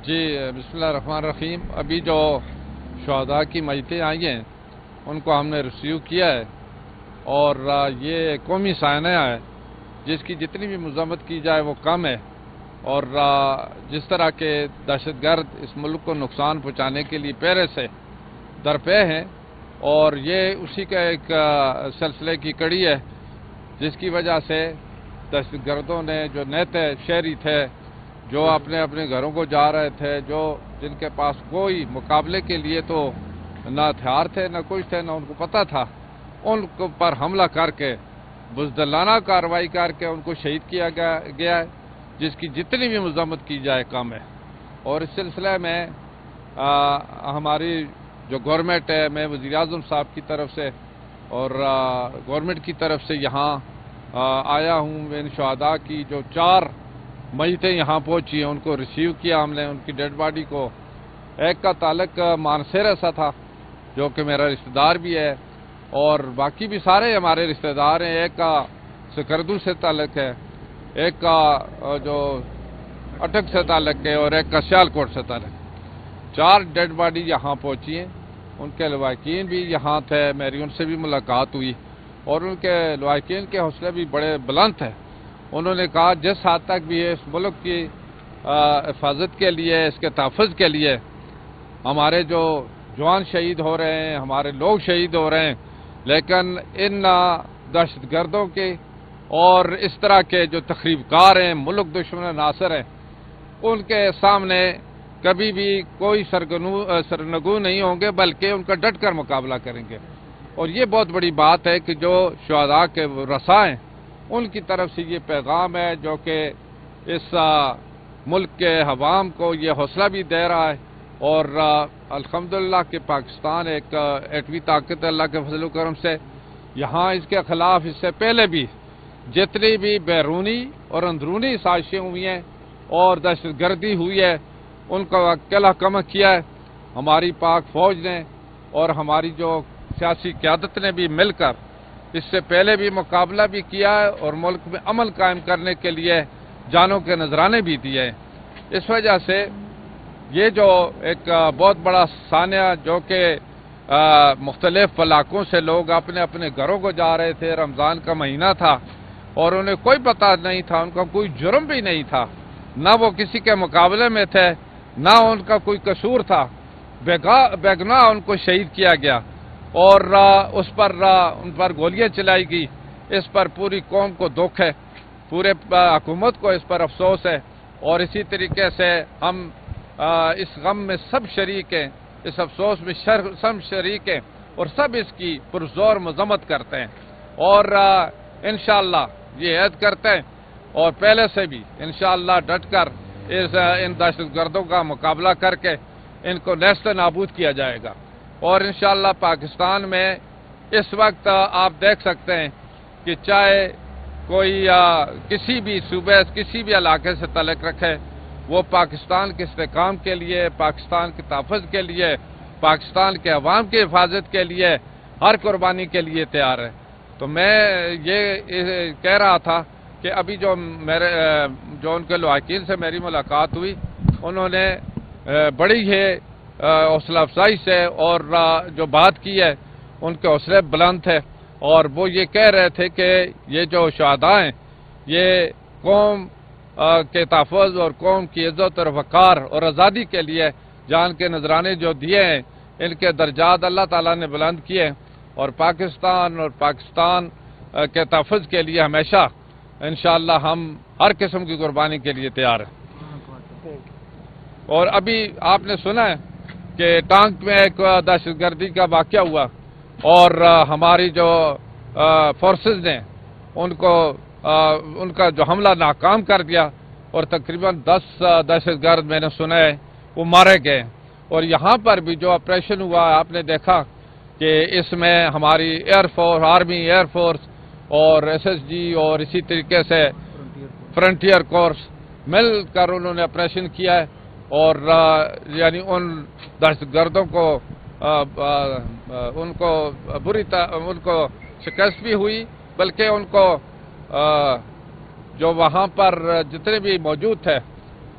جی بسم اللہ الرحمن الرحیم. ابھی جو شہداء کی میتیں آئی ہیں ان کو ہم نے ریسیو کیا ہے، اور یہ قومی سانحہ ہے جس کی جتنی بھی مذمت کی جائے وہ کم ہے. اور جس طرح کے دہشت گرد اس ملک کو نقصان پہنچانے کے لیے پہرے سے درپے ہیں، اور یہ اسی کا ایک سلسلے کی کڑی ہے جس کی وجہ سے دہشت گردوں نے جو نیتے شہری تھے، جو اپنے اپنے گھروں کو جا رہے تھے، جن کے پاس کوئی مقابلے کے لیے تو نہ ہتھیار تھے نہ کچھ تھے، نہ ان کو پتہ تھا، ان پر حملہ کر کے بزدلانہ کارروائی کر کے ان کو شہید کیا گیا ہے، جس کی جتنی بھی مذمت کی جائے کم ہے. اور اس سلسلے میں ہماری جو گورنمنٹ ہے، میں وزیر اعظم صاحب کی طرف سے اور گورنمنٹ کی طرف سے یہاں آیا ہوں. ان شہداء کی جو 4 میتیں یہاں پہنچی ہیں ان کو ریسیو کیا ہم نے، ان کی ڈیڈ باڈی کو. ایک کا تعلق مانسہرہ سے تھا جو کہ میرا رشتہ دار بھی ہے، اور باقی بھی سارے ہمارے رشتہ دار ہیں. ایک کا سکردو سے تعلق ہے، ایک کا جو اٹک سے تعلق ہے، اور ایک کا سیالکوٹ سے تعلق ہے. 4 ڈیڈ باڈی یہاں پہنچی ہیں. ان کے لواحقین بھی یہاں تھے، میری ان سے بھی ملاقات ہوئی، اور ان کے لواحقین کے حوصلے بھی بڑے بلند ہیں. انہوں نے کہا جس حد تک بھی اس ملک کی حفاظت کے لیے، اس کے تحفظ کے لیے ہمارے جو جوان شہید ہو رہے ہیں، ہمارے لوگ شہید ہو رہے ہیں، لیکن ان دہشت گردوں کے اور اس طرح کے جو تخریب کار ہیں، ملک دشمن ناصر ہیں، ان کے سامنے کبھی بھی کوئی سرنگو نہیں ہوں گے، بلکہ ان کا ڈٹ کر مقابلہ کریں گے. اور یہ بہت بڑی بات ہے کہ جو شہداء کے رسا ہیں ان کی طرف سے یہ پیغام ہے جو کہ اس ملک کے عوام کو یہ حوصلہ بھی دے رہا ہے. اور الحمدللہ کہ پاکستان ایک ایٹمی طاقت ہے اللہ کے فضل و کرم سے. یہاں اس کے خلاف اس سے پہلے بھی جتنی بھی بیرونی اور اندرونی سازشیں ہوئی ہیں اور دہشت گردی ہوئی ہے، ان کا قلع کم کیا ہے ہماری پاک فوج نے، اور ہماری جو سیاسی قیادت نے بھی مل کر اس سے پہلے بھی مقابلہ بھی کیا ہے، اور ملک میں امن قائم کرنے کے لیے جانوں کے نذرانے بھی دیے ہیں. اس وجہ سے یہ جو ایک بہت بڑا سانحہ جو کہ مختلف علاقوں سے لوگ اپنے اپنے گھروں کو جا رہے تھے، رمضان کا مہینہ تھا اور انہیں کوئی پتہ نہیں تھا، ان کا کوئی جرم بھی نہیں تھا، نہ وہ کسی کے مقابلے میں تھے، نہ ان کا کوئی قصور تھا، بے گناہ ان کو شہید کیا گیا، اور ان پر گولیاں چلائی گئی. اس پر پوری قوم کو دکھ ہے، پورے حکومت کو اس پر افسوس ہے، اور اسی طریقے سے ہم اس غم میں سب شریک ہیں، اس افسوس میں سب شریک ہیں، اور سب اس کی پرزور مذمت کرتے ہیں. اور انشاءاللہ یہ عہد کرتے ہیں، اور پہلے سے بھی انشاءاللہ ڈٹ کر ان دہشت گردوں کا مقابلہ کر کے ان کو نیست نابود کیا جائے گا. اور انشاءاللہ پاکستان میں اس وقت آپ دیکھ سکتے ہیں کہ چاہے کوئی کسی بھی صوبے، کسی بھی علاقے سے تعلق رکھے، وہ پاکستان کے استحکام کے لیے، پاکستان کے تحفظ کے لیے، پاکستان کے عوام کی حفاظت کے لیے ہر قربانی کے لیے تیار ہے. تو میں یہ کہہ رہا تھا کہ ابھی جو ان کے لواحقین سے میری ملاقات ہوئی، انہوں نے بڑی ہی حوصلہ افزائی سے اور جو بات کی ہے ان کے حوصلے بلند تھے، اور وہ یہ کہہ رہے تھے کہ یہ جو شہداء ہیں یہ قوم کے تحفظ اور قوم کی عزت اور وقار اور آزادی کے لیے جان کے نذرانے جو دیے ہیں، ان کے درجات اللہ تعالیٰ نے بلند کیے، اور پاکستان کے تحفظ کے لیے ہمیشہ انشاءاللہ ہم ہر قسم کی قربانی کے لیے تیار ہیں. اور ابھی آپ نے سنا ہے کہ ٹانک میں ایک دہشت گردی کا واقعہ ہوا، اور ہماری جو فورسز نے ان کا جو حملہ ناکام کر دیا، اور تقریباً 10 دہشت گرد میں نے سنا ہے وہ مارے گئے. اور یہاں پر بھی جو آپریشن ہوا آپ نے دیکھا کہ اس میں ہماری air force, army, air force اور SSG اور اسی طریقے سے فرنٹیئر کورس مل کر انہوں نے آپریشن کیا ہے، اور یعنی ان دہشت گردوں کو ان کو شکست بھی ہوئی، بلکہ ان کو جو وہاں پر جتنے بھی موجود تھے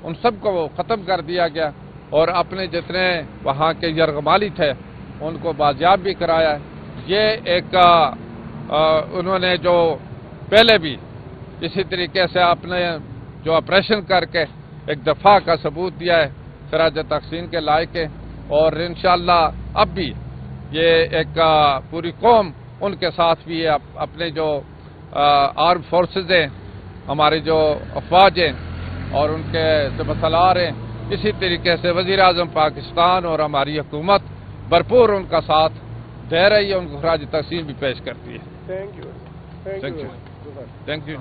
ان سب کو ختم کر دیا گیا اور اپنے جتنے وہاں کے یرغمالی تھے ان کو بازیاب بھی کرایا ہے۔ یہ ایک انہوں نے جو پہلے بھی اسی طریقے سے اپنے جو آپریشن کر کے ایک دفاع کا ثبوت دیا ہے خراج تحسین کے لائق ہے، اور انشاءاللہ اب بھی یہ ایک پوری قوم ان کے ساتھ بھی ہے۔ اپنے جو آرم فورسز ہیں، ہمارے جو افواج ہیں اور ان کے ذمہ سالار ہیں، اسی طریقے سے وزیر اعظم پاکستان اور ہماری حکومت بھرپور ان کا ساتھ دے رہی ہے، ان کو خراج تحسین بھی پیش کرتی ہے۔ Thank you thank you.